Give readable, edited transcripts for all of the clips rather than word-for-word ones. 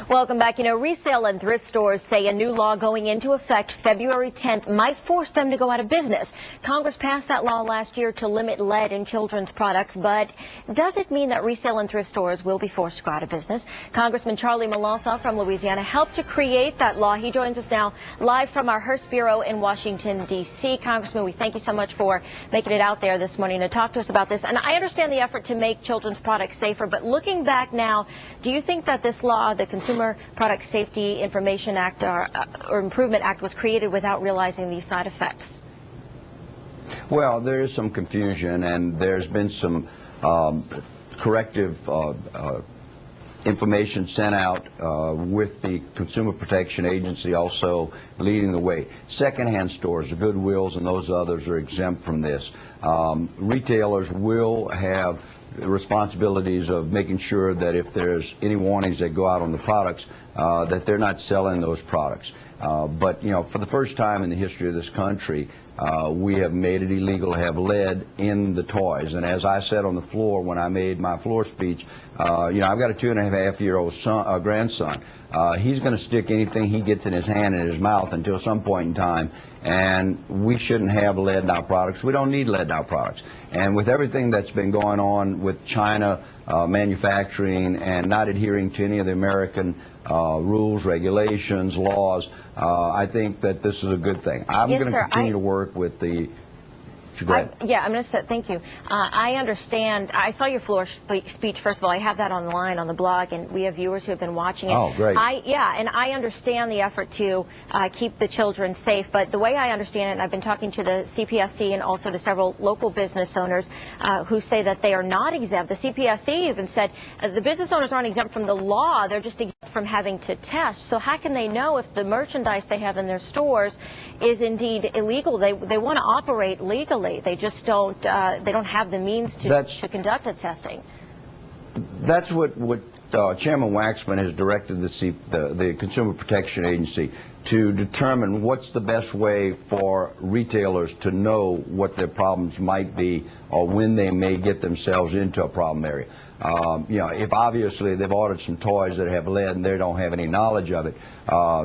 Welcome back. You know, resale and thrift stores say a new law going into effect February 10th might force them to go out of business. Congress passed that law last year to limit lead in children's products, but does it mean that resale and thrift stores will be forced to go out of business? Congressman Charlie Malossa from Louisiana helped to create that law. He joins us now live from our Hearst Bureau in Washington, D.C. Congressman, we thank you so much for making it out there this morning to talk to us about this. And I understand the effort to make children's products safer, but looking back now, do you think that this law, the Consumer Product Safety Information Act or Improvement Act, was created without realizing these side effects? Well, there is some confusion, and there's been some corrective information sent out with the Consumer Protection Agency also leading the way. Secondhand stores, the Goodwills and those others are exempt from this. Retailers will have responsibilities of making sure that if there's any warnings that go out on the products, that they're not selling those products. But, you know, for the first time in the history of this country, we have made it illegal to have lead in the toys. And as I said on the floor when I made my floor speech, you know, I've got a 2.5-year-old grandson. He's going to stick anything he gets in his hand in his mouth until some point in time, and we shouldn't have lead in our products. We don't need lead in our products. And with everything that's been going on with China manufacturing and not adhering to any of the American rules, regulations, laws, I think that this is a good thing. I'm going to continue to work with the... Yeah, I'm going to say thank you. I understand. I saw your floor speech. First of all, I have that online on the blog, and we have viewers who have been watching it. Oh, great. And I understand the effort to keep the children safe. But the way I understand it, and I've been talking to the CPSC and also to several local business owners who say that they are not exempt. The CPSC even said the business owners aren't exempt from the law. They're just exempt from having to test. So how can they know if the merchandise they have in their stores is indeed illegal? They want to operate legally. They just don't. They don't have the means to conduct the testing. That's what Chairman Waxman has directed the Consumer Protection Agency to determine what's the best way for retailers to know what their problems might be or when they may get themselves into a problem area. You know, if obviously they've ordered some toys that have lead and they don't have any knowledge of it,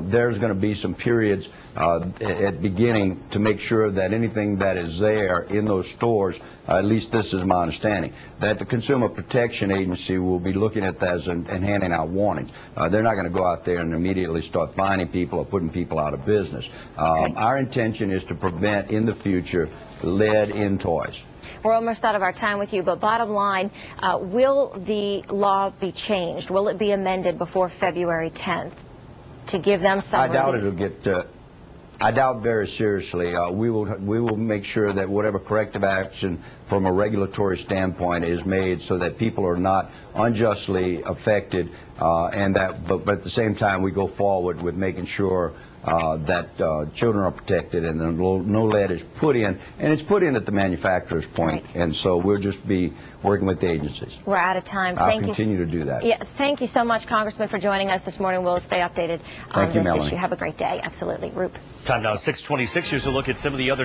there's going to be some periods at beginning to make sure that anything that is there in those stores, at least this is my understanding, that the Consumer Protection Agency will be looking at that and handing out warnings. They're not going to go out there and immediately start fining people or putting people out of business. Our intention is to prevent in the future lead in toys. We're almost out of our time with you, but bottom line, will the law be changed? Will it be amended before February 10th to give them some relief? I doubt it'll get... I doubt very seriously. We will make sure that whatever corrective action from a regulatory standpoint is made so that people are not unjustly affected, and that, but at the same time we go forward with making sure that children are protected and no lead is put in, and it's put in at the manufacturer's point. Right. And so we'll just be working with the agencies. We're out of time. I'll continue to do that. Yeah, thank you so much, Congressman, for joining us this morning. We'll stay updated on this issue. Have a great day. Absolutely. Roop. Time now, 6:26. Here's a look at some of the other